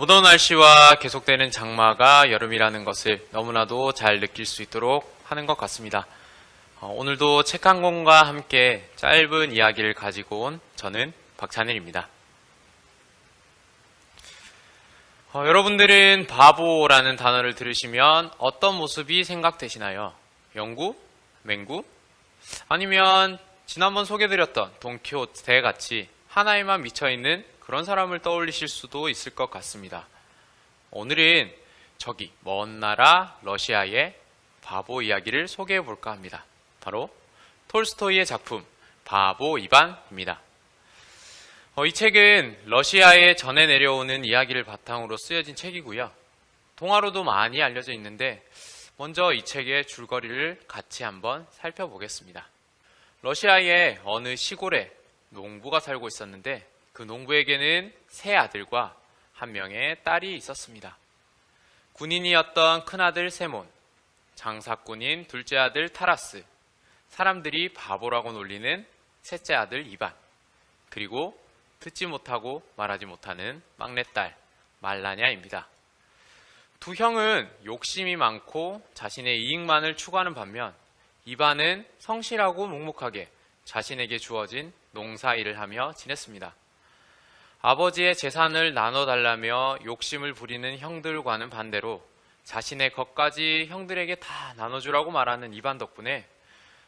무더운 날씨와 계속되는 장마가 여름이라는 것을 너무나도 잘 느낄 수 있도록 하는 것 같습니다. 오늘도 책 한 권과 함께 짧은 이야기를 가지고 온 저는 박찬일입니다. 여러분들은 바보라는 단어를 들으시면 어떤 모습이 생각되시나요? 영구? 맹구? 아니면 지난번 소개드렸던 돈키호테 같이 하나에만 미쳐있는 그런 사람을 떠올리실 수도 있을 것 같습니다. 오늘은 저기 먼 나라 러시아의 바보 이야기를 소개해 볼까 합니다. 바로 톨스토이의 작품 바보 이반입니다. 이 책은 러시아에 전해 내려오는 이야기를 바탕으로 쓰여진 책이고요. 동화로도 많이 알려져 있는데 먼저 이 책의 줄거리를 같이 한번 살펴보겠습니다. 러시아의 어느 시골에 농부가 살고 있었는데 그 농부에게는 세 아들과 한 명의 딸이 있었습니다. 군인이었던 큰아들 세몬, 장사꾼인 둘째 아들 타라스, 사람들이 바보라고 놀리는 셋째 아들 이반, 그리고 듣지 못하고 말하지 못하는 막내딸 말라냐입니다. 두 형은 욕심이 많고 자신의 이익만을 추구하는 반면 이반은 성실하고 묵묵하게 자신에게 주어진 농사일을 하며 지냈습니다. 아버지의 재산을 나눠달라며 욕심을 부리는 형들과는 반대로 자신의 것까지 형들에게 다 나눠주라고 말하는 이반 덕분에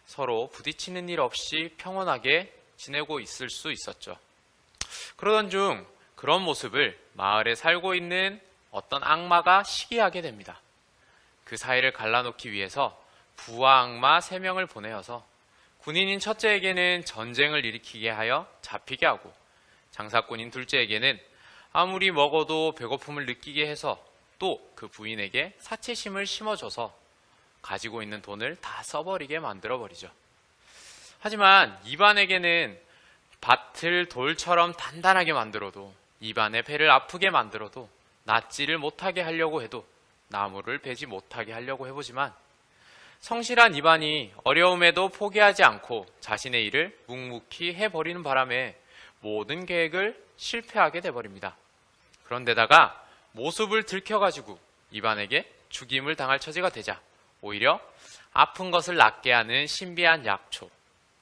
서로 부딪히는 일 없이 평온하게 지내고 있을 수 있었죠. 그러던 중 그런 모습을 마을에 살고 있는 어떤 악마가 시기하게 됩니다. 그 사이를 갈라놓기 위해서 부하 악마 3명을 보내어서 군인인 첫째에게는 전쟁을 일으키게 하여 잡히게 하고 장사꾼인 둘째에게는 아무리 먹어도 배고픔을 느끼게 해서 또 그 부인에게 사채심을 심어줘서 가지고 있는 돈을 다 써버리게 만들어버리죠. 하지만 이반에게는 밭을 돌처럼 단단하게 만들어도 이반의 배를 아프게 만들어도 낫지를 못하게 하려고 해도 나무를 베지 못하게 하려고 해보지만 성실한 이반이 어려움에도 포기하지 않고 자신의 일을 묵묵히 해버리는 바람에 모든 계획을 실패하게 돼버립니다. 그런데다가 모습을 들켜가지고 이반에게 죽임을 당할 처지가 되자 오히려 아픈 것을 낫게 하는 신비한 약초,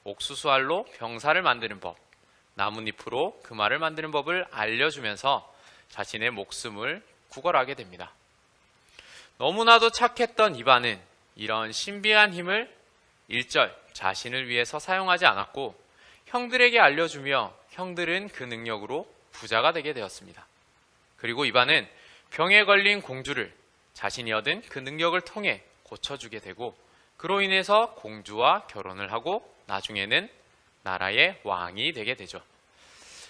옥수수알로 병사를 만드는 법, 나뭇잎으로 금화를 만드는 법을 알려주면서 자신의 목숨을 구걸하게 됩니다. 너무나도 착했던 이반은 이런 신비한 힘을 일절 자신을 위해서 사용하지 않았고 형들에게 알려주며 형들은 그 능력으로 부자가 되게 되었습니다. 그리고 이반은 병에 걸린 공주를 자신이 얻은 그 능력을 통해 고쳐주게 되고 그로 인해서 공주와 결혼을 하고 나중에는 나라의 왕이 되게 되죠.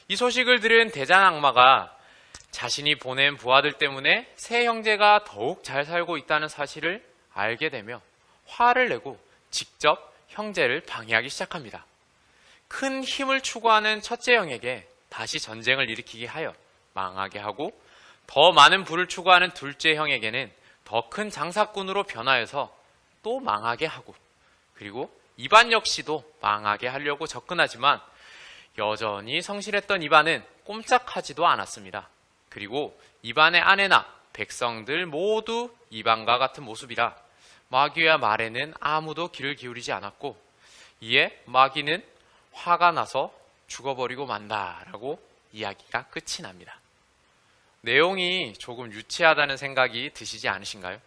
이 소식을 들은 대장 악마가 자신이 보낸 부하들 때문에 세 형제가 더욱 잘 살고 있다는 사실을 알게 되며 화를 내고 직접 형제를 방해하기 시작합니다. 큰 힘을 추구하는 첫째 형에게 다시 전쟁을 일으키게 하여 망하게 하고 더 많은 부를 추구하는 둘째 형에게는 더 큰 장사꾼으로 변하여서 또 망하게 하고 그리고 이반 역시도 망하게 하려고 접근하지만 여전히 성실했던 이반은 꼼짝하지도 않았습니다. 그리고 이반의 아내나 백성들 모두 이반과 같은 모습이라 마귀와 말에는 아무도 귀를 기울이지 않았고 이에 마귀는 화가 나서 죽어버리고 만다라고 이야기가 끝이 납니다. 내용이 조금 유치하다는 생각이 드시지 않으신가요?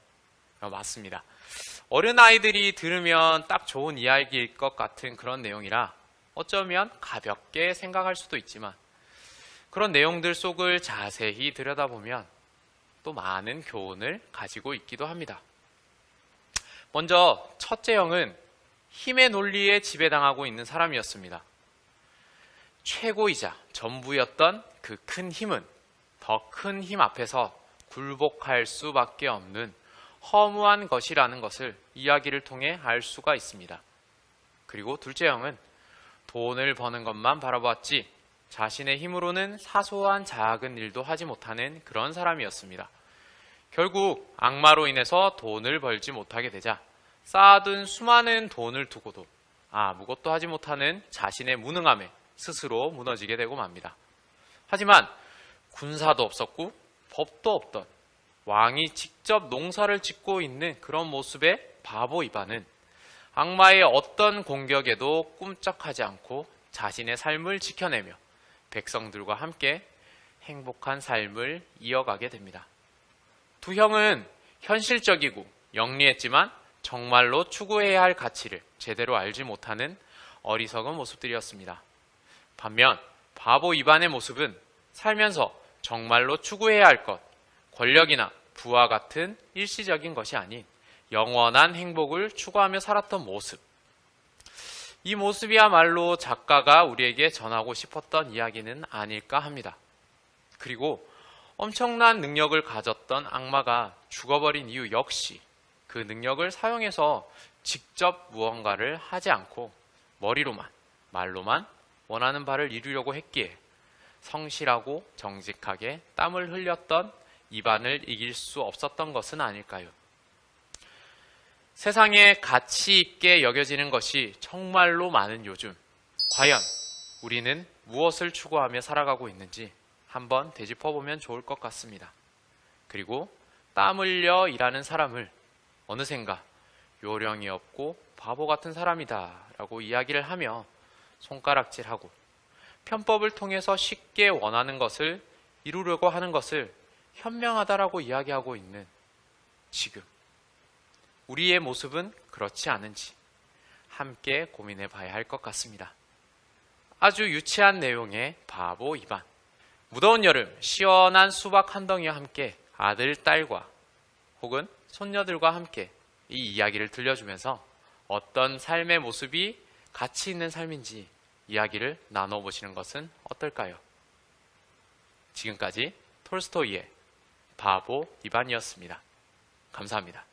맞습니다. 어린아이들이 들으면 딱 좋은 이야기일 것 같은 그런 내용이라 어쩌면 가볍게 생각할 수도 있지만 그런 내용들 속을 자세히 들여다보면 또 많은 교훈을 가지고 있기도 합니다. 먼저 첫째 형은 힘의 논리에 지배당하고 있는 사람이었습니다. 최고이자 전부였던 그 큰 힘은 더 큰 힘 앞에서 굴복할 수밖에 없는 허무한 것이라는 것을 이야기를 통해 알 수가 있습니다. 그리고 둘째 형은 돈을 버는 것만 바라보았지 자신의 힘으로는 사소한 작은 일도 하지 못하는 그런 사람이었습니다. 결국 악마로 인해서 돈을 벌지 못하게 되자 쌓아둔 수많은 돈을 두고도 아무것도 하지 못하는 자신의 무능함에 스스로 무너지게 되고 맙니다. 하지만 군사도 없었고 법도 없던 왕이 직접 농사를 짓고 있는 그런 모습의 바보 이반은 악마의 어떤 공격에도 꿈쩍하지 않고 자신의 삶을 지켜내며 백성들과 함께 행복한 삶을 이어가게 됩니다. 두 형은 현실적이고 영리했지만 정말로 추구해야 할 가치를 제대로 알지 못하는 어리석은 모습들이었습니다. 반면 바보 이반의 모습은 살면서 정말로 추구해야 할 것, 권력이나 부와 같은 일시적인 것이 아닌 영원한 행복을 추구하며 살았던 모습. 이 모습이야말로 작가가 우리에게 전하고 싶었던 이야기는 아닐까 합니다. 그리고 엄청난 능력을 가졌던 악마가 죽어버린 이유 역시 그 능력을 사용해서 직접 무언가를 하지 않고 머리로만, 말로만 원하는 바를 이루려고 했기에 성실하고 정직하게 땀을 흘렸던 이반을 이길 수 없었던 것은 아닐까요? 세상에 가치 있게 여겨지는 것이 정말로 많은 요즘, 과연 우리는 무엇을 추구하며 살아가고 있는지 한번 되짚어보면 좋을 것 같습니다. 그리고 땀 흘려 일하는 사람을 어느샌가 요령이 없고 바보 같은 사람이다 라고 이야기를 하며 손가락질하고 편법을 통해서 쉽게 원하는 것을 이루려고 하는 것을 현명하다라고 이야기하고 있는 지금 우리의 모습은 그렇지 않은지 함께 고민해 봐야 할 것 같습니다. 아주 유치한 내용의 바보 이반. 무더운 여름 시원한 수박 한 덩이와 함께 아들, 딸과 혹은 손녀들과 함께 이 이야기를 들려주면서 어떤 삶의 모습이 가치 있는 삶인지 이야기를 나눠보시는 것은 어떨까요? 지금까지 톨스토이의 바보 이반이었습니다. 감사합니다.